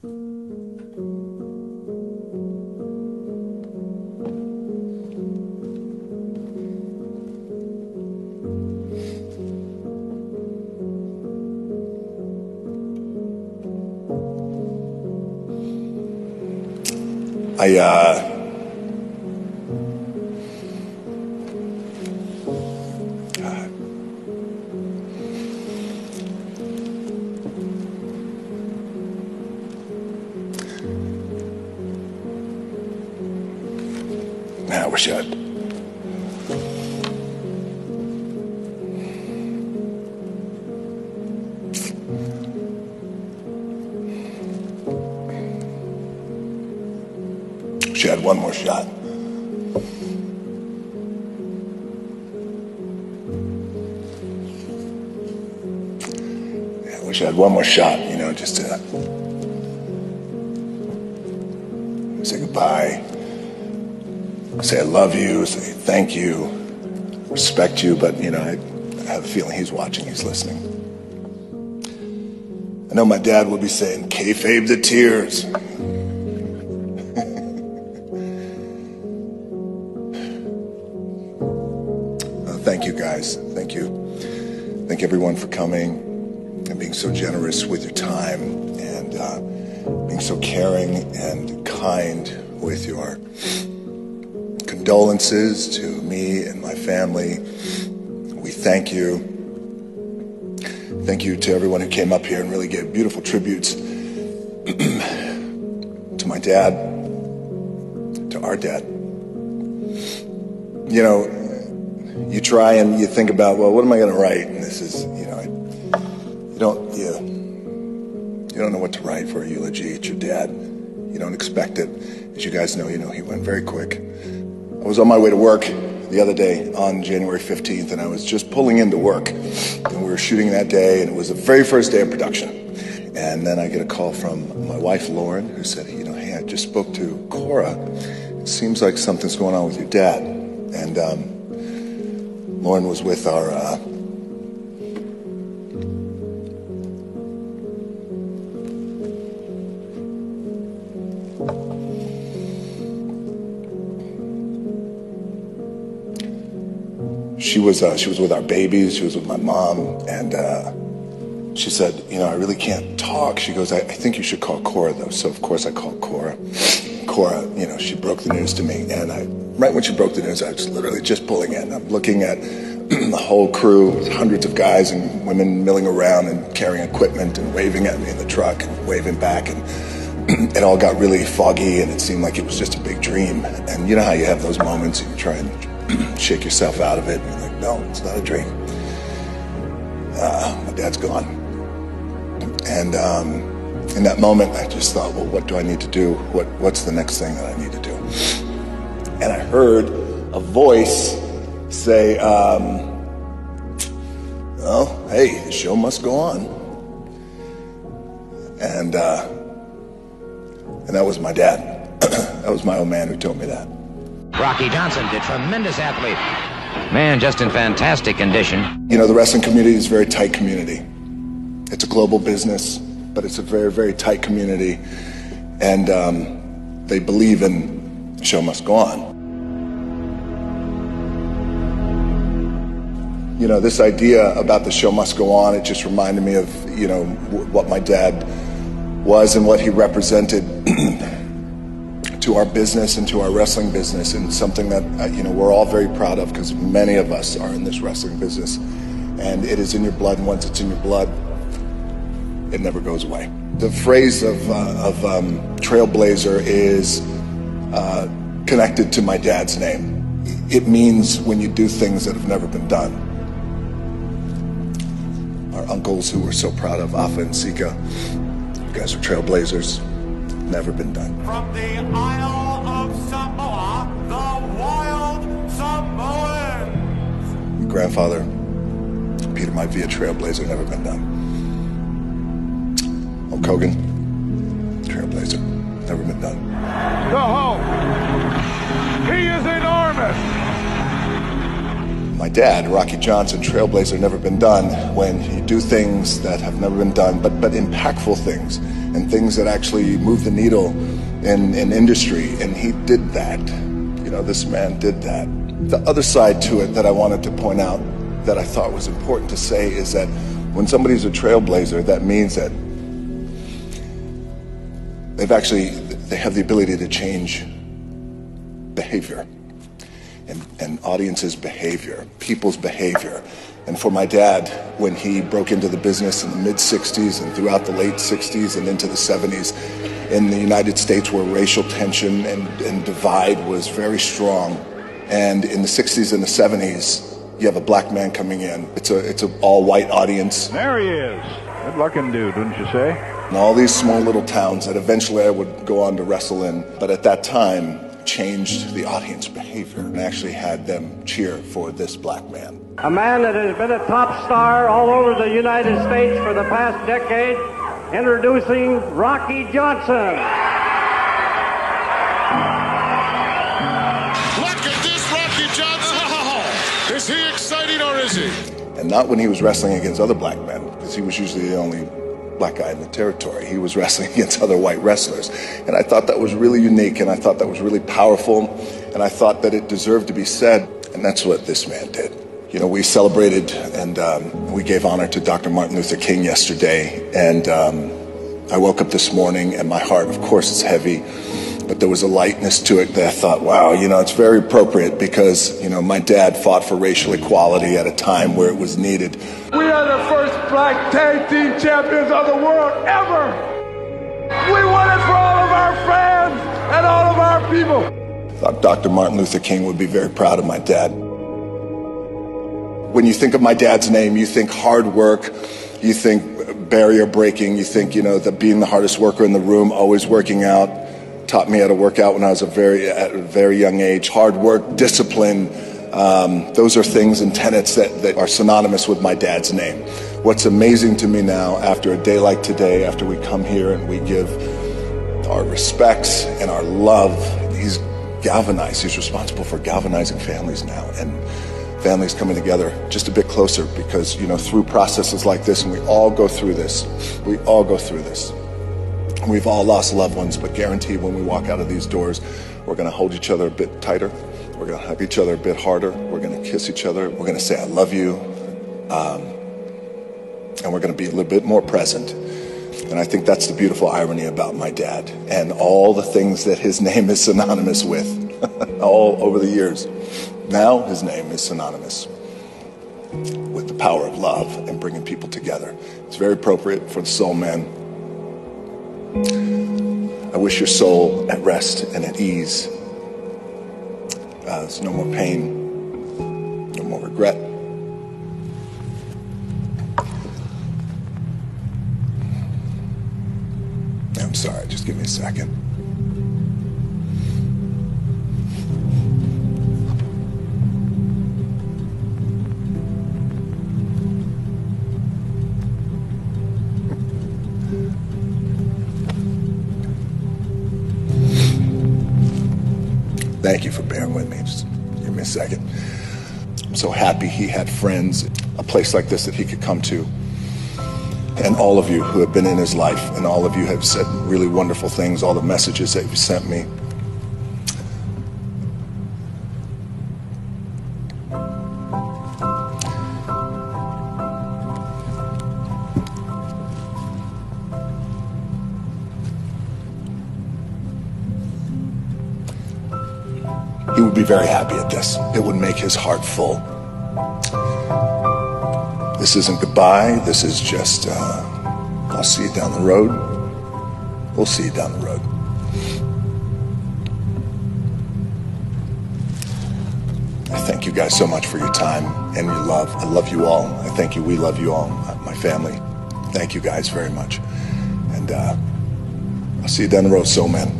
I wish I'd. Wish I had one more shot. Yeah, I wish I had one more shot, you know, just to say goodbye. Say I love you, say thank you, respect you, but, you know, I have a feeling he's watching, he's listening. I know my dad will be saying, kayfabe the tears. Thank you, guys. Thank you. Thank everyone for coming and being so generous with your time and being so caring and kind with your condolences to me and my family. We thank you. Thank you to everyone who came up here and really gave beautiful tributes to my dad, to our dad. You know, you try and you think about, well, what am I going to write? And this is, you know, you don't know what to write for a eulogy. It's your dad. You don't expect it. As you guys know, you know, he went very quick. I was on my way to work the other day on January 15th, and I was just pulling into work. And we were shooting that day, and it was the very first day of production. And then I get a call from my wife, Lauren, who said, you know, hey, I just spoke to Cora. It seems like something's going on with your dad. And Lauren was with our she was with our babies. She was with my mom, and she said, you know, I really can't talk. She goes, I think you should call Cora, though. So of course I called Cora. Cora, you know, she broke the news to me, and right when she broke the news, I was literally just pulling in. I'm looking at the whole crew, hundreds of guys and women milling around and carrying equipment and waving at me in the truck and waving back, and it all got really foggy, and it seemed like it was just a big dream. And you know how you have those moments and you try and shake yourself out of it, and you're like, no, it's not a dream. My dad's gone. And in that moment, I just thought, well, what do I need to do? What's the next thing that I need to do? And I heard a voice say, well, hey, the show must go on. And that was my dad. That was my old man who told me that. Rocky Johnson, the tremendous athlete. Man, just in fantastic condition. You know, the wrestling community is a very tight community. It's a global business, but it's a very, very tight community. And they believe in the show must go on. You know, this idea about the show must go on, it just reminded me of, you know, what my dad was and what he represented to our business and to our wrestling business, and something that, you know, we're all very proud of, because many of us are in this wrestling business, and it is in your blood, and once it's in your blood, it never goes away. The phrase of Trailblazer is connected to my dad's name. It means when you do things that have never been done. Our uncles, who we're so proud of, Afa and Sika, you guys are trailblazers. Never been done. From the Isle of Samoa, the Wild Samoans. Your grandfather, Peter Maivia, trailblazer, never been done. Hulk Hogan, trailblazer, never been done. The Hulk, he is enormous. my dad, Rocky Johnson, trailblazer, never been done, when you do things that have never been done, but impactful things, and things that actually move the needle in industry, and he did that. You know, this man did that. The other side to it that I wanted to point out that I thought was important to say is that when somebody's a trailblazer, that means that they have the ability to change behavior and audiences' behavior, people's behavior. And for my dad, when he broke into the business in the mid-'60s and throughout the late '60s and into the '70s in the United States, where racial tension and divide was very strong, and in the '60s and the '70s, you have a black man coming in. It's an all-white audience. There he is. Good-looking dude, wouldn't you say? And all these small little towns that eventually I would go on to wrestle in, but at that time changed the audience behavior and actually had them cheer for this black man. A man that has been a top star all over the United States for the past decade, introducing Rocky Johnson. Look at this Rocky Johnson. Oh, is he exciting or is he? And not when he was wrestling against other black men, because he was usually the only black guy in the territory. He was wrestling against other white wrestlers. And I thought that was really unique, and I thought that was really powerful, and I thought that it deserved to be said, and that's what this man did. You know, we celebrated and we gave honor to Dr. Martin Luther King yesterday, and I woke up this morning and my heart, of course, is heavy, but there was a lightness to it that I thought, wow, you know, it's very appropriate because, you know, my dad fought for racial equality at a time where it was needed. We are the first black tag team champions of the world ever. We won it for all of our fans and all of our people. I thought Dr. Martin Luther King would be very proud of my dad. When you think of my dad's name, you think hard work, you think barrier breaking, you think, you know, being the hardest worker in the room, always working out. Taught me how to work out when I was at a very young age. Hard work, discipline, those are things and tenets that are synonymous with my dad's name. What's amazing to me now, after a day like today, after we come here and we give our respects and our love, he's galvanized. He's responsible for galvanizing families now, and families coming together just a bit closer, because, you know, through processes like this, and we all go through this, we've all lost loved ones, but guaranteed when we walk out of these doors, we're going to hold each other a bit tighter, we're going to hug each other a bit harder, we're going to kiss each other, we're going to say I love you, and we're going to be a little bit more present. And I think that's the beautiful irony about my dad and all the things that his name is synonymous with all over the years. Now his name is synonymous with the power of love and bringing people together. It's very appropriate for the Soul Man. I wish your soul at rest and at ease. There's no more pain, no more regret. I'm sorry, just give me a second. Thank you for bearing with me. Just give me a second. I'm so happy he had friends, a place like this that he could come to. And all of you who have been in his life, and all of you have said really wonderful things, all the messages that you've sent me. He would be very happy at this. It would make his heart full. This isn't goodbye. This is just, I'll see you down the road. We'll see you down the road. I thank you guys so much for your time and your love. I love you all. I thank you. We love you all, my family. Thank you guys very much. And I'll see you down the road, Soul Man.